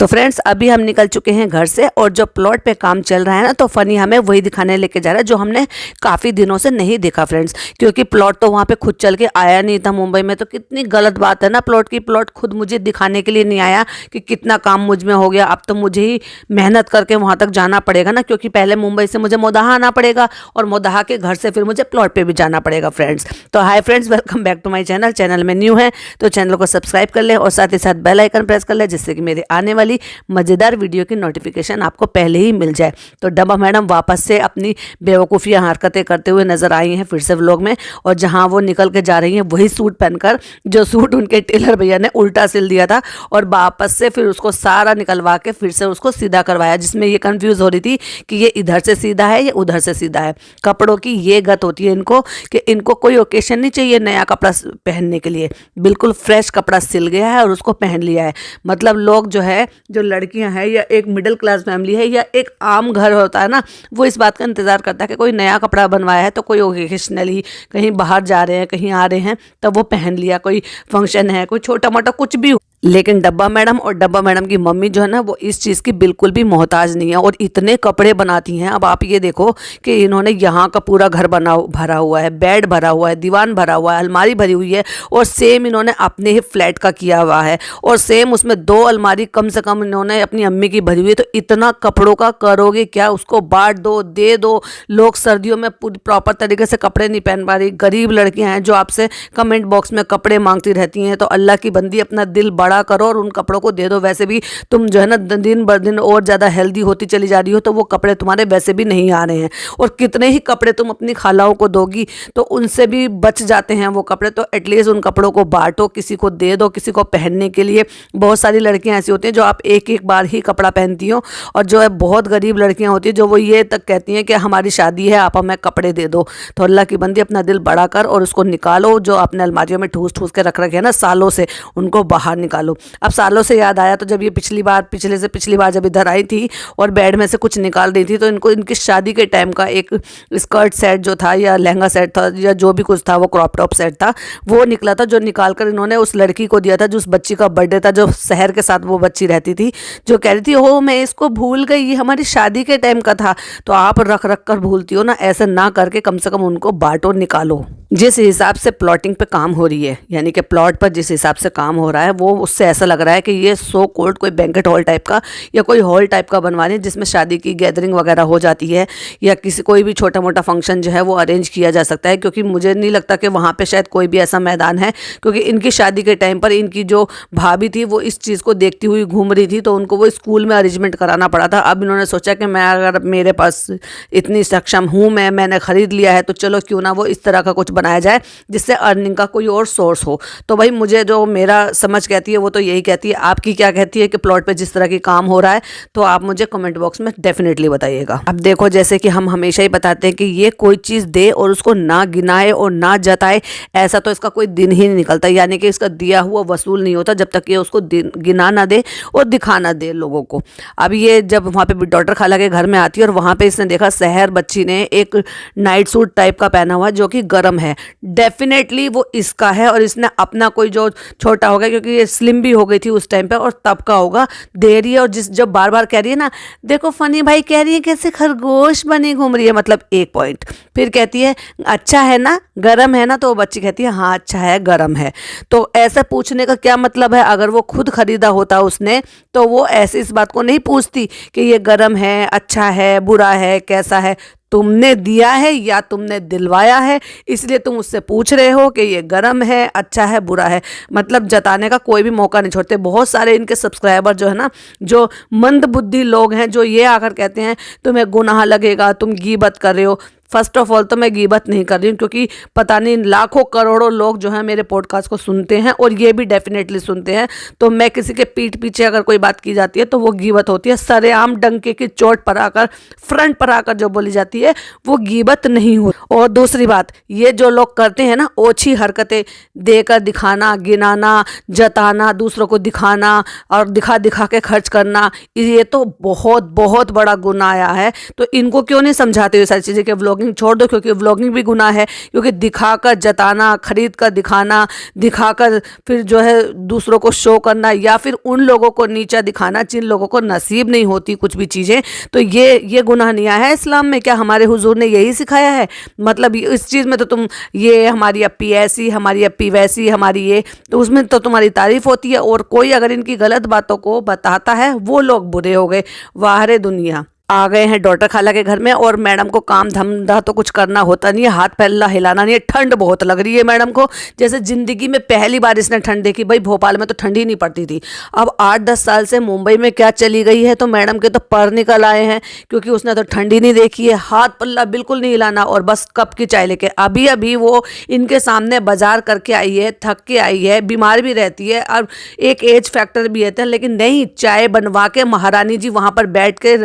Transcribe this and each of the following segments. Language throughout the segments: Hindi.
तो फ्रेंड्स अभी हम निकल चुके हैं घर से और जो प्लॉट पे काम चल रहा है ना, तो फनी हमें वही दिखाने लेके जा रहा है जो हमने काफ़ी दिनों से नहीं देखा फ्रेंड्स। क्योंकि प्लॉट तो वहाँ पे खुद चल के आया नहीं था मुंबई में, तो कितनी गलत बात है ना प्लॉट की। प्लॉट खुद मुझे दिखाने के लिए नहीं आया कि कितना काम मुझ में हो गया। अब तो मुझे ही मेहनत करके वहाँ तक जाना पड़ेगा ना, क्योंकि पहले मुंबई से मुझे मोदाहा आना पड़ेगा और मोदाहा के घर से फिर मुझे प्लॉट पे भी जाना पड़ेगा फ्रेंड्स। तो hi friends, welcome back to my channel. Channel में न्यू है तो चैनल को सब्सक्राइब कर ले और साथ ही साथ बेल आइकन प्रेस कर ले, जिससे कि मेरे आने वाली मज़ेदार वीडियो की नोटिफिकेशन आपको पहले ही मिल जाए। तो डब्बा मैडम वापस से अपनी बेवकूफ़ियाँ हरकतें करते हुए नजर आई हैं फिर से व्लॉग में, और जहाँ वो निकल के जा रही हैं वही सूट पहनकर जो सूट उनके टेलर भैया ने उल्टा सिल दिया था, और वापस से फिर उसको सारा निकलवा के फिर से उसको सीधा करवाया, जिसमें ये कंफ्यूज हो रही थी कि ये इधर से सीधा है या उधर से सीधा है। कपड़ों की ये गत होती है इनको कि इनको कोई ओकेशन नहीं चाहिए नया कपड़ा पहनने के लिए। बिल्कुल फ्रेश कपड़ा सिल गया है और उसको पहन लिया है। मतलब लोग जो है, जो लड़कियां हैं या एक मिडिल क्लास फैमिली है या एक आम घर होता है ना, वो इस बात का इंतज़ार करता है कि कोई नया कपड़ा बनवाया है तो कोई ओकेशनली कहीं बाहर जा रहे हैं, कहीं आ रहे हैं, तब वो पहन लिया। कोई फंक्शन है, कोई छोटा मोटा कुछ भी। लेकिन डब्बा मैडम और डब्बा मैडम की मम्मी जो है ना, वो इस चीज़ की बिल्कुल भी मोहताज नहीं है और इतने कपड़े बनाती हैं। अब आप ये देखो कि इन्होंने यहाँ का पूरा घर भरा हुआ है, बेड भरा हुआ है, दीवान भरा हुआ है, अलमारी भरी हुई है, और सेम इन्होंने अपने ही फ्लैट का किया हुआ है, और सेम उसमें 2 अलमारी कम से कम इन्होंने अपनी अम्मी की भरी हुई है। तो इतना कपड़ों का करोगे क्या? उसको बांट दो, दे दो। लोग सर्दियों में प्रॉपर तरीके से कपड़े नहीं पहन पा रही। गरीब लड़कियां हैं जो आपसे कमेंट बॉक्स में कपड़े मांगती रहती हैं, तो अल्लाह की बंदी अपना दिल बड़ा करो और उन कपड़ों को दे दो। वैसे भी तुम जो है ना दिन ब दिन और ज़्यादा हेल्दी होती चली जा रही हो, तो वो कपड़े तुम्हारे वैसे भी नहीं आ रहे हैं, और कितने ही कपड़े तुम अपनी खालाओं को दोगी तो उनसे भी बच जाते हैं वो कपड़े। तो एटलीस्ट उन कपड़ों को बांटो, किसी को दे दो, किसी को पहनने के लिए। बहुत सारी लड़कियां ऐसी होती हैं जो आप एक एक बार ही कपड़ा पहनती हो, और जो है बहुत गरीब लड़कियां होती हैं जो वो ये तक कहती हैं कि हमारी शादी है, आप हमें कपड़े दे दो। तो अल्लाह की बंदी अपना दिल बड़ा कर और उसको निकालो, जो अपने अलमारियों में ठूस ठूस के रख रखे हैं ना सालों से, उनको बाहर निकालो। अब सालों से याद आया, तो जब ये पिछली बार जब इधर आई थी और बेड में से कुछ निकाल रही थी, तो इनको इनकी शादी के टाइम का एक स्कर्ट सेट जो था या लहंगा सेट था या जो भी कुछ था, वो क्रॉप टॉप सेट था, वो निकला था, जो निकाल कर इन्होंने उस लड़की को दिया था, जो उस बच्ची का बर्थडे था, जो शहर के साथ वो बच्ची रहती थी, जो कह रही थी ओ मैं इसको भूल गई, ये हमारी शादी के टाइम का था। तो आप रख रख कर भूलती हो ना, ऐसे ना करके कम से कम उनको बांटो, निकालो। जिस हिसाब से प्लॉटिंग पे काम हो रही है, यानी कि प्लॉट पर जिस हिसाब से काम हो रहा है, वो उससे ऐसा लग रहा है कि ये सो कोल्ड कोई बैंकेट हॉल टाइप का या कोई हॉल टाइप का बनवा रहे हैं, जिसमें शादी की गैदरिंग वगैरह हो जाती है, या कोई भी छोटा मोटा फंक्शन जो है वो अरेंज किया जा सकता है। क्योंकि मुझे नहीं लगता कि वहाँ पे शायद कोई भी ऐसा मैदान है, क्योंकि इनकी शादी के टाइम पर इनकी जो भाभी थी वो इस चीज़ को देखती हुई घूम रही थी, तो उनको वो स्कूल में अरेंजमेंट कराना पड़ा था। अब इन्होंने सोचा कि मैं अगर मेरे पास इतनी सक्षम हूँ, मैंने ख़रीद लिया है, तो चलो क्यों ना वो इस तरह का कुछ बनाया जाए जिससे अर्निंग का कोई और सोर्स हो। तो भाई मुझे जो मेरा समझ कहती है वो तो यही कहती है। आपकी क्या कहती है कि प्लॉट पे जिस तरह की काम हो रहा है, तो आप मुझे कमेंट बॉक्स में डेफिनेटली बताइएगा। अब देखो, जैसे कि हम हमेशा ही बताते हैं कि ये कोई चीज़ दे और उसको ना गिनाए और ना जताए, ऐसा तो इसका कोई दिन ही नहीं निकलता। यानी कि इसका दिया हुआ वसूल नहीं होता जब तक ये उसको गिना ना दे और दिखा ना दे लोगों को। अब ये जब वहाँ पे डॉक्टर खाला के घर में आती है और वहाँ पे इसने देखा शहर बच्ची ने एक नाइट सूट टाइप का पहना हुआ जो कि गर्म है, डेफिनेटली वो इसका है, और इसने अपना कोई जो छोटा हो गया, क्योंकि ये स्लिम भी हो गई थी उस टाइम पे, और तब का होगा, दे रही है। और जब बार बार कह रही है ना, देखो फनी भाई कह रही है कैसे खरगोश बनी घूम रही है, मतलब एक पॉइंट। फिर कहती है अच्छा है ना, गरम है ना, तो वो बच्ची कहती है हाँ अच्छा है, गरम है। तो ऐसा पूछने का क्या मतलब है? अगर वो खुद खरीदा होता उसने, तो वो ऐसे इस बात को नहीं पूछती कि ये गरम है, अच्छा है, बुरा है, कैसा है। तुमने दिया है या तुमने दिलवाया है, इसलिए तुम उससे पूछ रहे हो कि ये गरम है, अच्छा है, बुरा है। मतलब जताने का कोई भी मौका नहीं छोड़ते। बहुत सारे इनके सब्सक्राइबर जो है ना, जो मंद बुद्धि लोग हैं, जो ये आकर कहते हैं तुम्हें गुनाह लगेगा, तुम गीबत कर रहे हो। फर्स्ट ऑफ ऑल तो मैं गीबत नहीं कर रही हूँ, क्योंकि पता नहीं लाखों करोड़ों लोग जो हैं मेरे पॉडकास्ट को सुनते हैं, और ये भी डेफिनेटली सुनते हैं। तो मैं किसी के पीठ पीछे अगर कोई बात की जाती है तो वो गीबत होती है। सरेआम डंके की चोट पर आकर, फ्रंट पर आकर जो बोली जाती है वो गीबत नहीं हो। और दूसरी बात, ये जो लोग करते हैं ना ओछी हरकतें, देकर दिखाना, गिनाना, जताना, दूसरों को दिखाना और दिखा दिखा के खर्च करना, ये तो बहुत बहुत बड़ा गुनाह है। तो इनको क्यों नहीं समझाते ये सारी चीज़ें कि व्लॉगिंग व्लॉगिंग छोड़ दो, क्योंकि व्लॉगिंग भी गुनाह है, क्योंकि दिखाकर जताना, खरीद कर दिखाना, दिखाकर फिर जो है दूसरों को शो करना, या फिर उन लोगों को नीचा दिखाना जिन लोगों को नसीब नहीं होती कुछ भी चीज़ें, तो ये गुनाह नहीं आया है इस्लाम में। क्या हमारे हुजूर ने यही सिखाया है? मतलब इस चीज़ में तो तुम ये हमारी अप्पी ऐसी, हमारी अप्पी वैसी, हमारी ये, तो उसमें तो तुम्हारी तारीफ होती है, और कोई अगर इनकी गलत बातों को बताता है वो लोग बुरे हो गए। वाह रे दुनिया। आ गए हैं डॉटर खाला के घर में, और मैडम को काम धंधा तो कुछ करना होता नहीं है, हाथ पैर हिलाना नहीं है। ठंड बहुत लग रही है मैडम को, जैसे जिंदगी में पहली बार इसने ठंड देखी। भाई भोपाल में तो ठंड ही नहीं पड़ती थी, अब 8-10 साल से मुंबई में क्या चली गई है, तो मैडम के तो पर निकल आए हैं, क्योंकि उसने तो ठंड ही नहीं देखी है। हाथ पल्ला बिल्कुल नहीं हिलाना, और बस कप की चाय लेके अभी अभी वो इनके सामने बाजार करके आई है, थक के आई है, बीमार भी रहती है, और एक एज फैक्टर भी है, लेकिन नहीं, चाय बनवा के महारानी जी वहां पर बैठ के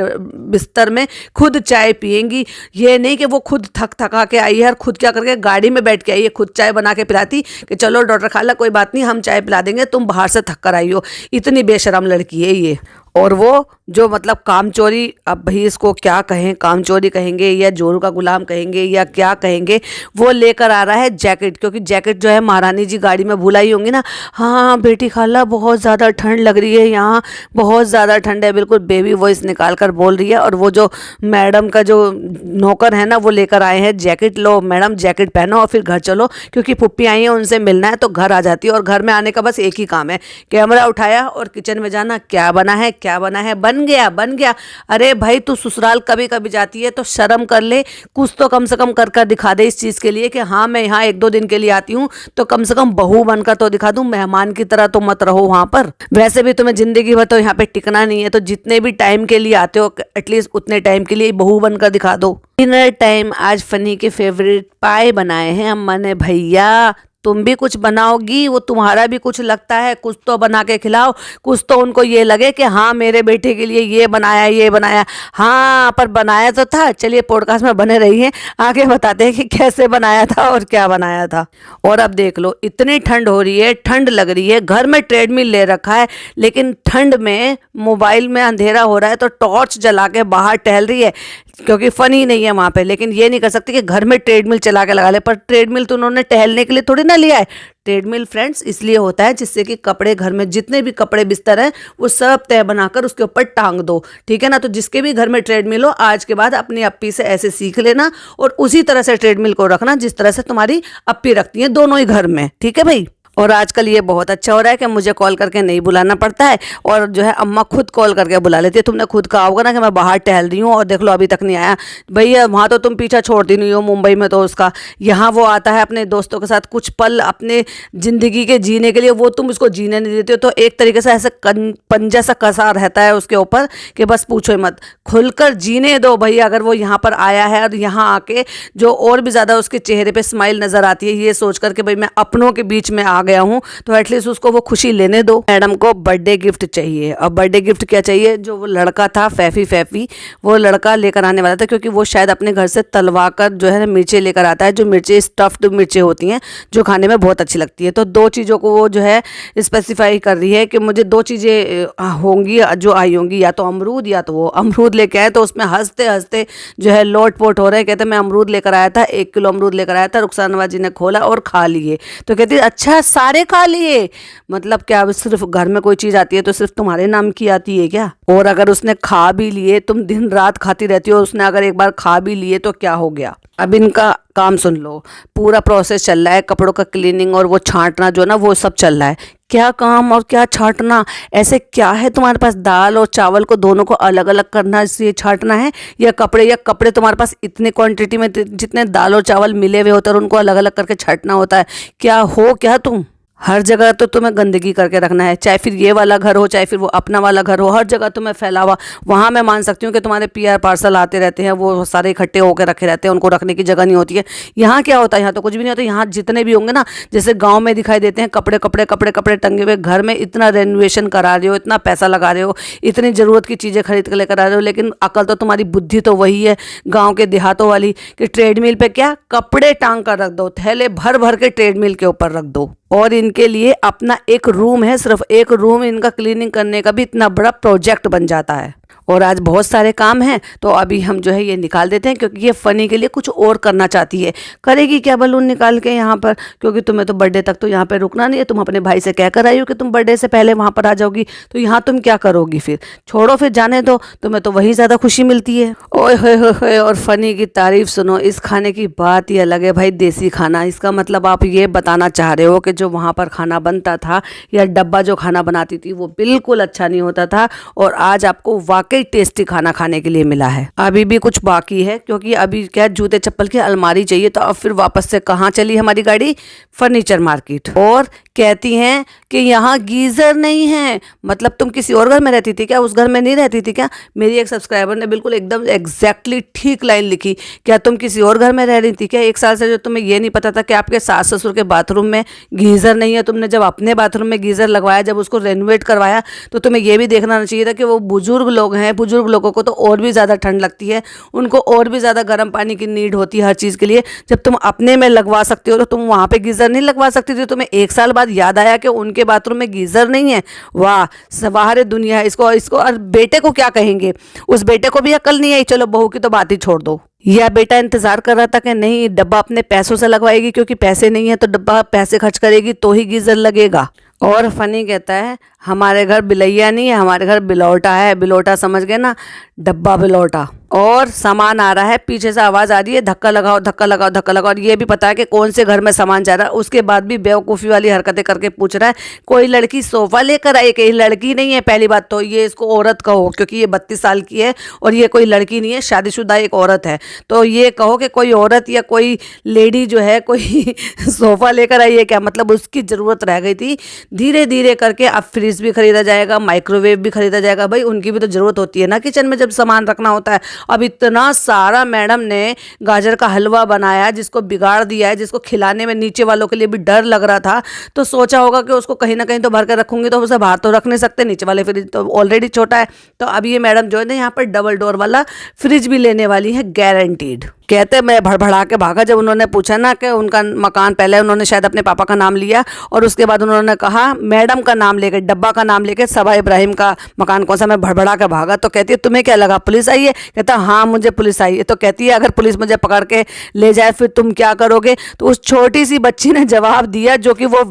बिस्तर में खुद चाय पिएंगी। ये नहीं कि वो खुद थक थका के आई है और खुद क्या करके गाड़ी में बैठ के आई है, खुद चाय बना के पिलाती कि चलो डॉक्टर खाला कोई बात नहीं, हम चाय पिला देंगे, तुम बाहर से थक कर आई हो। इतनी बेशरम लड़की है ये। और वो जो मतलब कामचोरी, अब भाई इसको क्या कहें, कामचोरी कहेंगे या जोरू का गुलाम कहेंगे या क्या कहेंगे, वो लेकर आ रहा है जैकेट, क्योंकि जैकेट जो है महारानी जी गाड़ी में भूल आई होंगी ना। हाँ बेटी खाला बहुत ज़्यादा ठंड लग रही है यहाँ, बहुत ज़्यादा ठंड है, बिल्कुल बेबी वॉइस निकाल कर बोल रही है। और वो जो मैडम का जो नौकर है ना, वो लेकर आए हैं जैकेट, लो मैडम जैकेट पहनो और फिर घर चलो, क्योंकि पुप्पी आई है उनसे मिलना है, तो घर आ जाती है। और घर में आने का बस एक ही काम है, कैमरा उठाया और किचन में जाना, क्या बना है, क्या बना है, बन गया बन गया। अरे भाई तू ससुराल कभी कभी जाती है तो शर्म कर ले, कुछ तो कम से कम कर कर दिखा दे इस चीज़ के लिए कि हाँ मैं यहाँ 1-2 दिन के लिए आती हूँ, तो कम से कम बहू बनकर तो दिखा दूँ, मेहमान की तरह तो मत रहो वहाँ पर। वैसे भी तुम्हें जिंदगी भर तो यहाँ पे टिकना नहीं है, तो जितने भी टाइम के लिए आते हो एटलीस्ट उतने टाइम के लिए बहू बनकर दिखा दो। डिनर टाइम, आज फनी के फेवरेट पाए बनाए हैं अम्मा ने। भैया तुम भी कुछ बनाओगी, वो तुम्हारा भी कुछ लगता है, कुछ तो बना के खिलाओ, कुछ तो उनको ये लगे कि हाँ मेरे बेटे के लिए ये बनाया ये बनाया। हाँ पर बनाया तो था। चलिए पॉडकास्ट में बने रहिए, आगे बताते हैं कि कैसे बनाया था और क्या बनाया था। और अब देख लो, इतनी ठंड हो रही है, ठंड लग रही है, घर में ट्रेडमिल ले रखा है, लेकिन ठंड में मोबाइल में अंधेरा हो रहा है तो टॉर्च जला के बाहर टहल रही है, क्योंकि फन ही नहीं है वहाँ पे। लेकिन ये नहीं कर सकती कि घर में ट्रेडमिल चला के लगा ले, पर ट्रेडमिल तो उन्होंने टहलने के लिए थोड़ी ना लिया है। ट्रेडमिल फ्रेंड्स इसलिए होता है जिससे कि कपड़े, घर में जितने भी कपड़े बिस्तर हैं वो सब तय बनाकर उसके ऊपर टांग दो, ठीक है ना। तो जिसके भी घर में ट्रेडमिल हो, आज के बाद अपनी अप्पी से ऐसे सीख लेना और उसी तरह से ट्रेडमिल को रखना जिस तरह से तुम्हारी अप्पी रखती है, दोनों ही घर में, ठीक है भाई। और आजकल ये बहुत अच्छा हो रहा है कि मुझे कॉल करके नहीं बुलाना पड़ता है, और जो है अम्मा खुद कॉल करके बुला लेती है। तुमने खुद कहा होगा ना कि मैं बाहर टहल रही हूँ और देख लो अभी तक नहीं आया। भैया वहाँ तो तुम पीछा छोड़ती नहीं हो, मुंबई में तो उसका, यहाँ वो आता है अपने दोस्तों के साथ कुछ पल अपने ज़िंदगी के जीने के लिए, वो तुम उसको जीने नहीं देते हो। तो एक तरीके से ऐसे पंजा सा कसा रहता है उसके ऊपर कि बस पूछो मत, खुलकर जीने दो भैया। अगर वो यहाँ पर आया है और यहाँ आके जो और भी ज़्यादा उसके चेहरे पर स्माइल नज़र आती है, ये सोच कर के भाई मैं अपनों के बीच में आ गया हूँ, तो एटलीस्ट उसको वो खुशी लेने दो। मैडम को बर्थडे गिफ्ट चाहिए। अब बर्थडे गिफ्ट क्या चाहिए, जो वो लड़का था फैफी, वो लड़का लेकर आने वाला था, क्योंकि वो शायद अपने घर से तलवा कर जो है मिर्चें लेकर आता है, जो मिर्चें स्टफ्ड मिर्चें होती हैं जो खाने में बहुत अच्छी लगती है। तो 2 चीज़ों को वो जो है स्पेसिफाई कर रही है कि मुझे 2 चीज़ें होंगी जो आई होंगी, या तो अमरूद या तो वो। अमरूद लेके आए तो उसमें हंसते हंसते जो है लोट पोट हो रहे हैं, कहते मैं अमरूद लेकर आया था, 1 किलो अमरूद लेकर आया था, रुखसाना जी ने खोला और खा लिए। तो कहती अच्छा सारे खा लिए, मतलब क्या सिर्फ घर में कोई चीज आती है तो सिर्फ तुम्हारे नाम की आती है क्या? और अगर उसने खा भी लिए, तुम दिन रात खाती रहती हो, उसने अगर एक बार खा भी लिए तो क्या हो गया? अब इनका काम सुन लो, पूरा प्रोसेस चल रहा है, कपड़ों का क्लीनिंग और वो छांटना जो ना वो सब चल रहा है। क्या काम और क्या छांटना, ऐसे क्या है तुम्हारे पास? दाल और चावल को दोनों को अलग अलग करना इसलिए छांटना है, या कपड़े तुम्हारे पास इतने क्वांटिटी में जितने दाल और चावल मिले हुए होते हैं उनको अलग अलग करके छांटना होता है? क्या हो क्या तुम? हर जगह तो तुम्हें गंदगी करके रखना है, चाहे फिर ये वाला घर हो चाहे फिर वो अपना वाला घर हो, हर जगह तुम्हें फैलावा। वहाँ मैं मान सकती हूँ कि तुम्हारे पीआर पार्सल आते रहते हैं, वो सारे इकट्ठे होकर रखे रहते हैं, उनको रखने की जगह नहीं होती है। यहाँ क्या होता है? यहाँ तो कुछ भी नहीं होता। यहाँ जितने भी होंगे ना, जैसे गाँव में दिखाई देते हैं कपड़े कपड़े कपड़े कपड़े टंगे हुए, घर में इतना रेनोवेशन करा रहे हो, इतना पैसा लगा रहे हो, इतनी ज़रूरत की चीज़ें खरीद कर लेकर आ रहे हो, लेकिन अकल तो तुम्हारी, बुद्धि तो वही है गाँव के देहातों वाली कि ट्रेडमिल पे क्या कपड़े टांग कर रख दो, थैले भर भर के ट्रेडमिल के ऊपर रख दो। और इनके लिए अपना एक रूम है, सिर्फ एक रूम इनका क्लीनिंग करने का भी इतना बड़ा प्रोजेक्ट बन जाता है। और आज बहुत सारे काम हैं तो अभी हम जो है ये निकाल देते हैं, क्योंकि ये फ़नी के लिए कुछ और करना चाहती है। करेगी क्या बलून निकाल के यहाँ पर, क्योंकि तुम्हें तो बर्थडे तक तो यहाँ पे रुकना नहीं है। तुम अपने भाई से कह कर आई हो कि तुम बर्थडे से पहले वहाँ पर आ जाओगी, तो यहाँ तुम क्या करोगी फिर? छोड़ो, फिर जाने दो, तुम्हें तो वही ज़्यादा खुशी मिलती है। ओए होए, और फ़नी की तारीफ सुनो, इस खाने की बात ही अलग है भाई, देसी खाना। इसका मतलब आप ये बताना चाह रहे हो कि जो वहाँ पर खाना बनता था या डब्बा जो खाना बनाती थी वो बिल्कुल अच्छा नहीं होता था, और आज आपको वाकई टेस्टी खाना खाने के लिए मिला है। अभी भी कुछ बाकी है, क्योंकि अभी क्या जूते चप्पल की अलमारी चाहिए, तो अब फिर वापस से कहाँ चली हमारी गाड़ी? Furniture market. और कहती हैं कि यहाँ गीजर नहीं है। मतलब तुम किसी और घर में रहती थी क्या? उस घर में नहीं रहती थी क्या? मेरी एक सब्सक्राइबर ने बिल्कुल एकदम एग्जैक्टली ठीक लाइन लिखी, क्या तुम किसी और घर में रह रही थी क्या 1 साल से? जो तुम्हें ये नहीं पता था कि आपके सास ससुर के बाथरूम में गीजर नहीं है? तुमने जब अपने बाथरूम में गीजर लगवाया, जब उसको रेनोवेट करवाया, तो तुम्हें ये भी देखना चाहिए था कि वो बुजुर्ग लोग हैं, बुजुर्ग लोगों को तो और भी ज़्यादा ठंड लगती है, उनको और भी ज़्यादा गर्म पानी की नीड होती है हर चीज़ के लिए। जब तुम अपने में लगवा सकते हो तो तुम वहाँ पे गीज़र नहीं लगवा सकती थी? तुम्हें 1 साल बाद याद आया कि उनके बाथरूम में गीज़र नहीं है? वाह सवार दुनिया। इसको और बेटे को क्या कहेंगे? उस बेटे को भी अकल नहीं आई। चलो बहू की तो बात ही छोड़ दो। या बेटा इंतजार कर रहा था कि नहीं डब्बा अपने पैसों से लगवाएगी, क्योंकि पैसे नहीं है तो डब्बा पैसे खर्च करेगी तो ही गीज़र लगेगा। और फनी कहता है हमारे घर बिलैया नहीं है, हमारे घर बिलौटा है। बिलौटा समझ गए ना, डब्बा बिलौटा। और सामान आ रहा है, पीछे से आवाज़ आ रही है धक्का लगाओ धक्का लगाओ धक्का लगाओ। और ये भी पता है कि कौन से घर में सामान जा रहा है। उसके बाद भी बेवकूफ़ी वाली हरकतें करके पूछ रहा है कोई लड़की सोफ़ा लेकर आई? कहीं लड़की नहीं है। पहली बात तो ये इसको औरत कहो, क्योंकि ये 32 साल की है और ये कोई लड़की नहीं है, शादीशुदा एक औरत है। तो ये कहो कि कोई औरत या कोई लेडी जो है कोई सोफ़ा लेकर आई है क्या? मतलब उसकी ज़रूरत रह गई थी। धीरे धीरे करके अब फ्रिज भी खरीदा जाएगा, माइक्रोवेव भी खरीदा जाएगा। भाई उनकी भी तो ज़रूरत होती है ना किचन में जब सामान रखना होता है। अब इतना सारा मैडम ने गाजर का हलवा बनाया, जिसको बिगाड़ दिया है, जिसको खिलाने में नीचे वालों के लिए भी डर लग रहा था। तो सोचा होगा कि उसको कहीं ना कहीं तो भर कर रखूंगी, तो उसे बाहर तो रख नहीं सकते, नीचे वाले फ्रिज तो ऑलरेडी छोटा है। तो अब ये मैडम जो है ना यहाँ पर डबल डोर वाला फ्रिज भी लेने वाली है, गारंटीड। कहते मैं भड़बड़ा के भागा जब उन्होंने पूछा ना कि उनका मकान, पहले उन्होंने शायद अपने पापा का नाम लिया और उसके बाद उन्होंने कहा मैडम का नाम लेके, डब्बा का नाम लेके सबा इब्राहिम का मकान कौन सा, मैं भड़बड़ा के भागा। तो कहती है तुम्हें क्या लगा पुलिस आई है? कहता हाँ मुझे पुलिस आई है। तो कहती है अगर पुलिस मुझे पकड़ के ले जाए फिर तुम क्या करोगे? तो उस छोटी सी बच्ची ने जवाब दिया, जो कि वो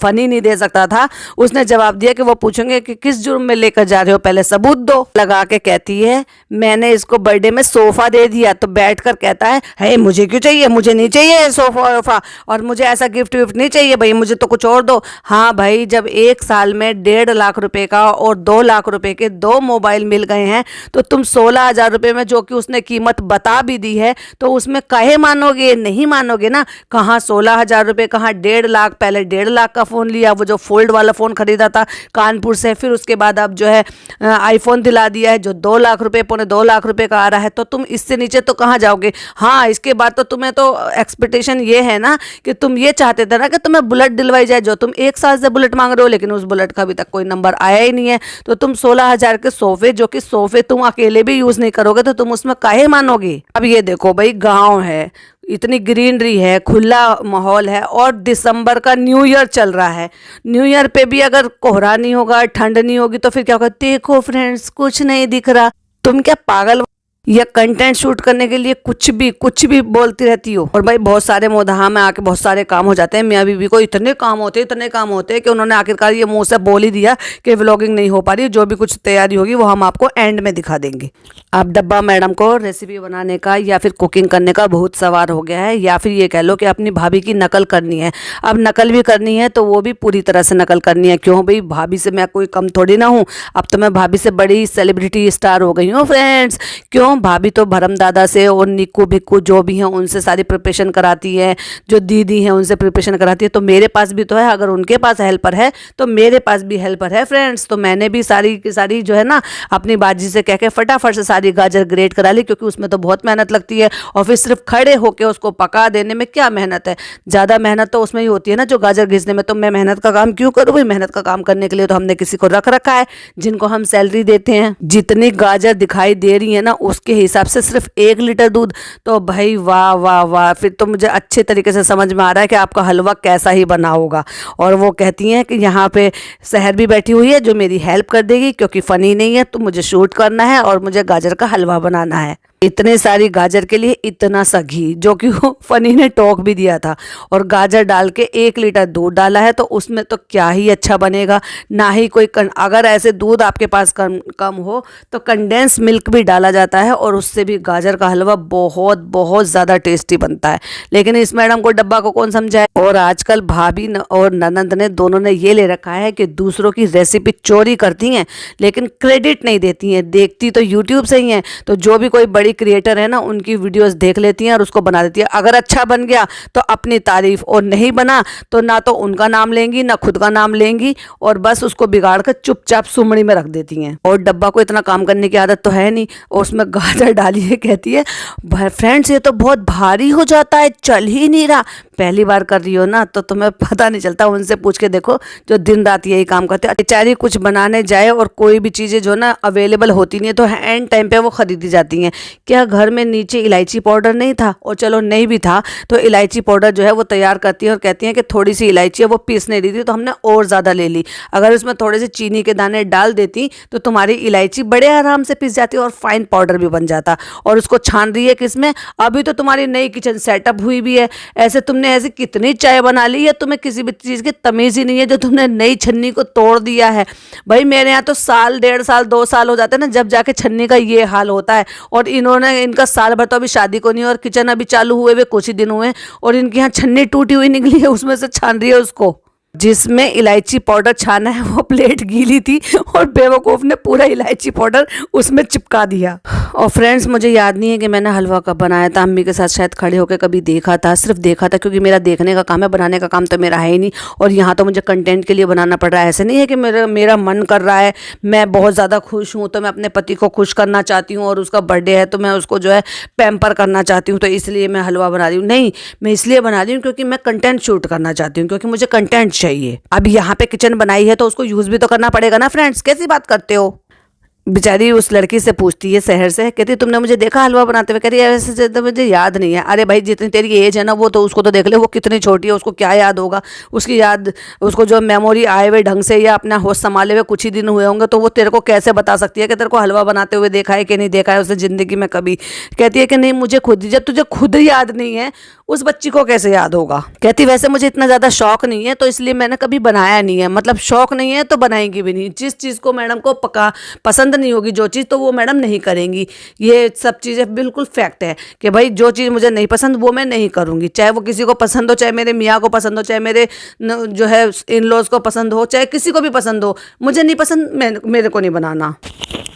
फनी नहीं दे सकता था। उसने जवाब दिया कि वो पूछेंगे कि किस जुर्म में लेकर जा रहे हो, पहले सबूत दो। लगा के कहती है मैंने इसको बर्थडे में सोफा दे दिया। तो बैठकर कहता है मुझे क्यों चाहिए, मुझे नहीं चाहिए सोफा वोफा, और मुझे ऐसा गिफ्ट विफ्ट नहीं चाहिए भाई, मुझे तो कुछ और दो। हाँ भाई जब 1 साल में 1.5 लाख रुपए का और 2 लाख रुपए के 2 मोबाइल मिल गए हैं, तो तुम 16,000 रुपए में, जो कि उसने कीमत बता भी दी है, तो उसमें काहे मानोगे? नहीं मानोगे ना। कहाँ 16,000 रुपए, कहाँ 1.5 लाख। पहले 1.5 लाख का फ़ोन लिया, वो जो फोल्ड वाला फ़ोन खरीदा था कानपुर से, फिर उसके बाद अब जो है आईफोन दिला दिया है जो 2 लाख रुपए, पौने 2 लाख रुपए का आ रहा है। तो तुम इससे नीचे तो कहाँ जाओगे? हाँ इसके बाद तो तुम्हें तो एक्सपेक्टेशन ये है ना कि तुम ये चाहते थे ना कि तुम्हें बुलेट दिलवाई जाए, जो तुम 1 साल से बुलेट मांग रहे हो, लेकिन उस बुलेट का अभी तक कोई नंबर आया ही नहीं है। तो तुम 16,000 के सोफे, जो कि सोफे तुम अकेले भी यूज़ नहीं करोगे, तो तुम उसमें काहे मानोगे? अब ये देखो भाई गाँव है, इतनी ग्रीनरी है, खुला माहौल है, और दिसंबर का न्यू ईयर चल रहा है। न्यू ईयर पे भी अगर कोहरा नहीं होगा, ठंड नहीं होगी, तो फिर क्या होगा? देखो फ्रेंड्स कुछ नहीं दिख रहा। तुम क्या पागल या कंटेंट शूट करने के लिए कुछ भी बोलती रहती हो? और भाई बहुत सारे मोदहा में आके बहुत सारे काम हो जाते हैं। मियाँ बीवी को इतने काम होते हैं कि उन्होंने आखिरकार ये मुंह से बोल ही दिया कि व्लॉगिंग नहीं हो पा रही। जो भी कुछ तैयारी होगी वो हम आपको एंड में दिखा देंगे। अब डब्बा मैडम को रेसिपी बनाने का या फिर कुकिंग करने का बहुत सवार हो गया है, या फिर ये कह लो कि अपनी भाभी की नकल करनी है। अब नकल भी करनी है तो वो भी पूरी तरह से नकल करनी है। क्यों भाई, भाभी से मैं कोई कम थोड़ी ना हूँ। अब तो मैं भाभी से बड़ी सेलिब्रिटी स्टार हो गई हूँ फ्रेंड्स। क्यों, भाभी तो भरम दादा से और निक्कू भिक्कू जो भी हैं उनसे सारी प्रिपरेशन कराती है, जो दीदी हैं उनसे प्रिपरेशन कराती है। तो मेरे पास भी तो है, अगर उनके पास हेल्पर है तो मेरे पास भी हेल्पर है फ्रेंड्स। तो मैंने भी सारी की सारी जो है ना अपनी बाजी से कह के फटाफट से सारी गाजर ग्रेट करा ली, क्योंकि उसमें तो बहुत मेहनत लगती है। और फिर सिर्फ खड़े होकर उसको पका देने में क्या मेहनत है? ज़्यादा मेहनत तो उसमें ही होती है ना जो गाजर घिसने में। तो मैं मेहनत का काम क्यों करूँ भाई? मेहनत का काम करने के लिए तो हमने किसी को रख रखा है जिनको हम सैलरी देते हैं। जितनी गाजर दिखाई दे रही है ना उसके के हिसाब से सिर्फ 1 लीटर दूध। तो भाई वाह वाह वाह, फिर तो मुझे अच्छे तरीके से समझ में आ रहा है कि आपका हलवा कैसा ही बना होगा। और वो कहती हैं कि यहाँ पे शहर भी बैठी हुई है जो मेरी हेल्प कर देगी, क्योंकि फ़नी नहीं है तो मुझे शूट करना है और मुझे गाजर का हलवा बनाना है। इतने सारी गाजर के लिए इतना सा घी, जो कि वो फनी ने टोक भी दिया था। और गाजर डाल के 1 लीटर दूध डाला है, तो उसमें तो क्या ही अच्छा बनेगा। ना ही कोई अगर ऐसे दूध आपके पास कम हो तो कंडेंस मिल्क भी डाला जाता है और उससे भी गाजर का हलवा बहुत बहुत ज़्यादा टेस्टी बनता है। लेकिन इस मैडम को डब्बा को कौन समझाए। और आजकल भाभी और ननंद ने दोनों ने ये ले रखा है कि दूसरों की रेसिपी चोरी करती हैं लेकिन क्रेडिट नहीं देती हैं। देखती तो यूट्यूब से ही हैं, तो जो भी कोई बड़ी क्रिएटर है ना, उनकी वीडियोस देख लेती हैं और उसको बना देती है। अगर अच्छा बन गया तो अपनी तारीफ, और नहीं बना तो ना तो उनका नाम लेंगी ना खुद का नाम लेंगी, और बस उसको बिगाड़ कर चुपचाप सुमड़ी में रख देती हैं। और डब्बा को इतना काम करने की आदत तो है नहीं, और उसमें गाजर डाली है। कहती है फ्रेंड्स ये तो बहुत भारी हो जाता है, चल ही नहीं रहा। पहली बार कर रही हो ना तो तुम्हें पता नहीं चलता, उनसे पूछ के देखो जो दिन रात यही काम करते हैं। बेचारी कुछ बनाने जाए और कोई भी चीज़ें जो ना अवेलेबल होती नहीं है तो एंड टाइम पे वो खरीदी जाती हैं। क्या घर में नीचे इलायची पाउडर नहीं था, और चलो नहीं भी था तो इलायची पाउडर जो है वो तैयार करती है और कहती हैं कि थोड़ी सी इलायची है वो पीस नहीं रही थी तो हमने और ज़्यादा ले ली। अगर उसमें थोड़े से चीनी के दाने डाल देती तो तुम्हारी इलायची बड़े आराम से पिस जाती और फाइन पाउडर भी बन जाता। और उसको छान रही है किसमें, अभी तो तुम्हारी नई किचन सेटअप हुई भी है। ऐसे तुमने ऐसी कितनी चाय बना ली है, तुम्हें किसी भी चीज़ की तमीज़ ही नहीं है जो तुमने नई छन्नी को तोड़ दिया है। भाई मेरे यहाँ तो साल 1.5 साल 2 साल हो जाते हैं ना जब जाके छन्नी का ये हाल होता है। और इनका साल भर तो अभी शादी को नहीं, और किचन अभी चालू हुए हुए कुछ ही दिन हुए, और इनके यहाँ छन्नी टूटी हुई निकली है, उसमें से छान रही है उसको। जिसमें इलायची पाउडर छाना है वो प्लेट गीली थी और बेवकूफ़ ने पूरा इलायची पाउडर उसमें चिपका दिया। और फ्रेंड्स मुझे याद नहीं है कि मैंने हलवा कब बनाया था। अम्मी के साथ शायद खड़े होकर कभी देखा था, सिर्फ देखा था, क्योंकि मेरा देखने का काम है, बनाने का काम तो मेरा है ही नहीं। और यहाँ तो मुझे कंटेंट के लिए बनाना पड़ रहा है। ऐसे नहीं है कि मेरा मन कर रहा है, मैं बहुत ज़्यादा खुश हूँ तो मैं अपने पति को खुश करना चाहती हूँ, और उसका बर्थडे है तो मैं उसको जो है पैम्पर करना चाहती हूँ, तो इसलिए मैं हलवा बना रही हूँ। नहीं, मैं इसलिए बना रही हूँ क्योंकि मैं कंटेंट शूट करना चाहती हूँ, क्योंकि मुझे कंटेंट चाहिए। अब यहाँ पे किचन बनाई है तो उसको यूज़ भी तो करना पड़ेगा ना। फ्रेंड्स कैसी बात करते हो। बेचारी उस लड़की से पूछती है शहर से, कहती तुमने मुझे देखा हलवा बनाते हुए। कह रही है वैसे तो मुझे याद नहीं है। अरे भाई जितनी तेरी एज है ना वो तो उसको तो देख ले, वो कितनी छोटी है, उसको क्या याद होगा। उसकी याद, उसको जो मेमोरी आए हुए ढंग से या अपना होश संभाले हुए कुछ ही दिन हुए होंगे, तो वो तेरे को कैसे बता सकती है कि तेरे को हलवा बनाते हुए देखा है कि नहीं देखा है उसने ज़िंदगी में कभी। कहती है कि नहीं मुझे खुद, जब तुझे खुद याद नहीं है उस बच्ची को कैसे याद होगा। कहती वैसे मुझे इतना ज़्यादा शौक नहीं है तो इसलिए मैंने कभी बनाया नहीं है। मतलब शौक नहीं है तो बनाएंगी भी नहीं। जिस चीज़ को मैडम को पसंद नहीं होगी जो चीज़, तो वो मैडम नहीं करेंगी। ये सब चीज़ें बिल्कुल फैक्ट है कि भाई जो चीज़ मुझे नहीं पसंद वो मैं नहीं करूँगी, चाहे वो किसी को पसंद हो, चाहे मेरे मियाँ को पसंद हो, चाहे मेरे जो है इन लॉज को पसंद हो, चाहे किसी को भी पसंद हो। मुझे नहीं पसंद, मेरे को नहीं बनाना।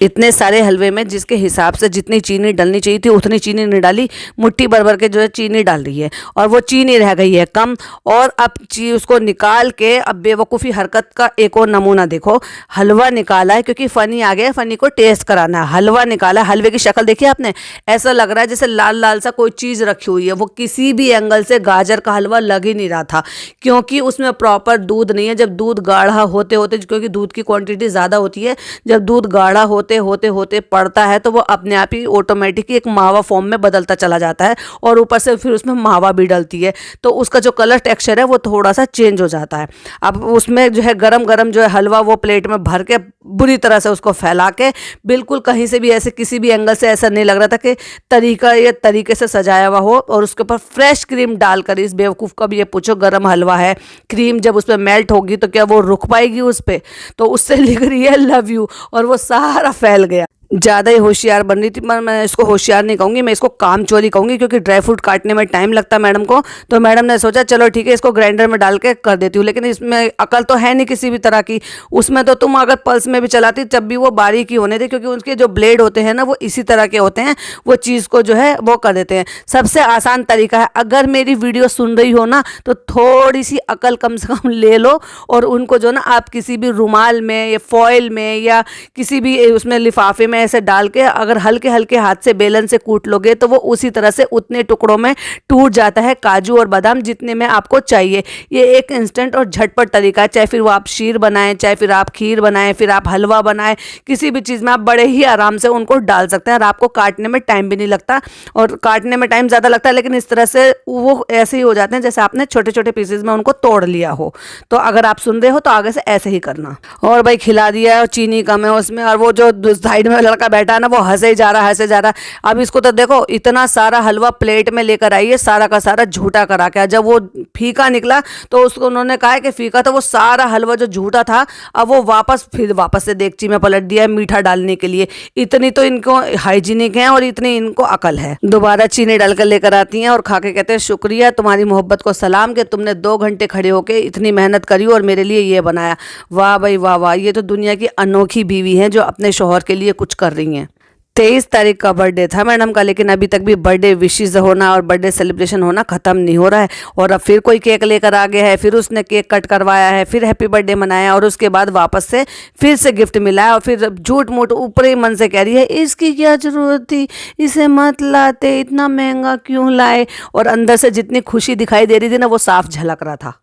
इतने सारे हलवे में जिसके हिसाब से जितनी चीनी डालनी चाहिए थी उतनी चीनी नहीं डाली, मुट्ठी भर भर के जो है चीनी डाल रही है, और वो चीनी रह गई है कम। और अब उसको निकाल के अब बेवकूफ़ी हरकत का एक और नमूना देखो। हलवा निकाला है क्योंकि फ़नी आ गया, फ़नी को टेस्ट कराना है। हलवा निकाला, हलवे की शक्ल देखी आपने, ऐसा लग रहा है जैसे लाल लाल सा कोई चीज़ रखी हुई है। वो किसी भी एंगल से गाजर का हलवा लग ही नहीं रहा था, क्योंकि उसमें प्रॉपर दूध नहीं है। जब दूध गाढ़ा होते होते, क्योंकि दूध की क्वांटिटी ज़्यादा होती है, जब दूध गाढ़ा होते होते पड़ता है तो वो अपने आप ही ऑटोमेटिक एक मावा फॉर्म में बदलता चला जाता है, और ऊपर से फिर उसमें मावा भी डलती है, तो उसका जो कलर टेक्सचर है वो थोड़ा सा चेंज हो जाता है। अब उसमें जो है गरम गरम जो है हलवा वो प्लेट में भर के बुरी तरह से उसको फैला के, बिल्कुल कहीं से भी ऐसे किसी भी एंगल से ऐसा नहीं लग रहा था कि तरीके से सजाया हुआ हो। और उसके ऊपर फ्रेश क्रीम डालकर, इस बेवकूफ़ का भी ये पूछो, गरम हलवा है, क्रीम जब उस पर मेल्ट होगी तो क्या वो रुक पाएगी उस पर। तो उससे लिख रही है लव यू, और वो सारा फैल गया। ज़्यादा ही होशियार बन रही थी, पर मैं इसको होशियार नहीं कहूँगी, मैं इसको काम चोरी कहूँगी, क्योंकि ड्राई फ्रूट काटने में टाइम लगता है मैडम को। तो मैडम ने सोचा चलो ठीक है इसको ग्राइंडर में डाल के कर देती हूँ, लेकिन इसमें अकल तो है नहीं किसी भी तरह की। उसमें तो तुम अगर पल्स में भी चलाती तब भी वो बारीक ही होने थे, क्योंकि उसके जो ब्लेड होते हैं ना वो इसी तरह के होते हैं, वो चीज़ को जो है वो कर देते हैं। सबसे आसान तरीका है, अगर मेरी वीडियो सुन रही हो ना तो थोड़ी सी अकल कम से कम ले लो, और उनको जो ना आप किसी भी रुमाल में या फॉइल में या किसी भी उसमें लिफाफे में ऐसे डाल के अगर हल्के हल्के हाथ से बेलन से कूट लोगे तो वो उसी तरह से उतने टुकड़ों में टूट जाता है काजू और बादाम जितने में आपको चाहिए। ये एक इंस्टेंट और झटपट तरीका है, चाहे फिर वो आप शीर बनाएं, चाहे फिर आप खीर बनाएं, फिर आप हलवा बनाएं, किसी भी चीज़ में आप बड़े ही आराम से उनको डाल सकते हैं और आपको काटने में टाइम भी नहीं लगता। और काटने में टाइम ज़्यादा लगता है लेकिन इस तरह से वो ऐसे ही हो जाते हैं जैसे आपने छोटे छोटे पीसेज में उनको तोड़ लिया हो। तो अगर आप सुन रहे हो तो आगे से ऐसे ही करना। और भाई खिला दिया है और चीनी कम है उसमें, और वो जो साइड में लड़का बैठा है ना वो हंसे ही जा रहा हंसे जा रहा। अब इसको तो देखो इतना सारा हलवा प्लेट में लेकर आई है, सारा का सारा झूठा करा के। जब वो फीका निकला तो उसको उन्होंने कहा है कि फीका, तो वो सारा हलवा जो झूठा था अब वो फिर वापस से देगची में पलट दिया मीठा डालने के लिए। इतनी तो इनको हाइजीनिक है और इतनी इनको अकल है। दोबारा चीनी डालकर लेकर आती हैं और खा के कहते हैं शुक्रिया तुम्हारी मोहब्बत को सलाम कि तुमने 2 घंटे खड़े होके इतनी मेहनत करी और मेरे लिए ये बनाया। वाह भाई वाह वाह, ये तो दुनिया की अनोखी बीवी हैं जो अपने शौहर के लिए कुछ कर रही हैं। 23 तारीख का बर्थडे था मैडम का, लेकिन अभी तक भी बर्थडे विशेस होना और बर्थडे सेलिब्रेशन होना ख़त्म नहीं हो रहा है। और अब फिर कोई केक लेकर आ गया है, फिर उसने केक कट करवाया है, फिर हैप्पी बर्थडे मनाया और उसके बाद वापस से फिर से गिफ्ट मिला है। और फिर झूठ मूठ ऊपरी मन से कह रही है इसकी क्या ज़रूरत थी, इसे मत लाते, इतना महंगा क्यों लाए। और अंदर से जितनी खुशी दिखाई दे रही थी ना वो साफ झलक रहा था।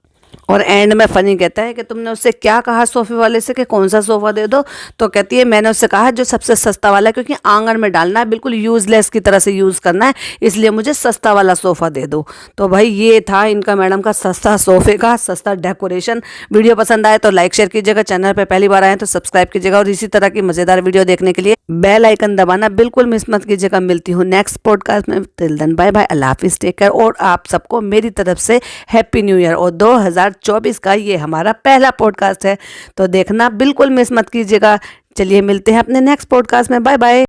और एंड में फनी कहता है कि तुमने उससे क्या कहा सोफे वाले से कि कौन सा सोफ़ा दे दो, तो कहती है मैंने उससे कहा जो सबसे सस्ता वाला है, क्योंकि आंगन में डालना है, बिल्कुल यूज़लेस की तरह से यूज़ करना है, इसलिए मुझे सस्ता वाला सोफ़ा दे दो। तो भाई ये था इनका मैडम का सस्ता सोफ़े का सस्ता डेकोरेशन। वीडियो पसंद आए तो लाइक शेयर कीजिएगा, चैनल पर पहली बार आए तो सब्सक्राइब कीजिएगा और इसी तरह की मज़ेदार वीडियो देखने के लिए बेल आइकन दबाना बिल्कुल मिस मत कीजिएगा। मिलती हूँ नेक्स्ट पॉडकास्ट में, टिल देन बाय बाय, अल्लाह हाफिज़, टेक केयर। और आप सबको मेरी तरफ से हैप्पी न्यू ईयर। और 2024 का ये हमारा पहला पॉडकास्ट है तो देखना बिल्कुल मिस मत कीजिएगा। चलिए मिलते हैं अपने नेक्स्ट पॉडकास्ट में, बाय बाय।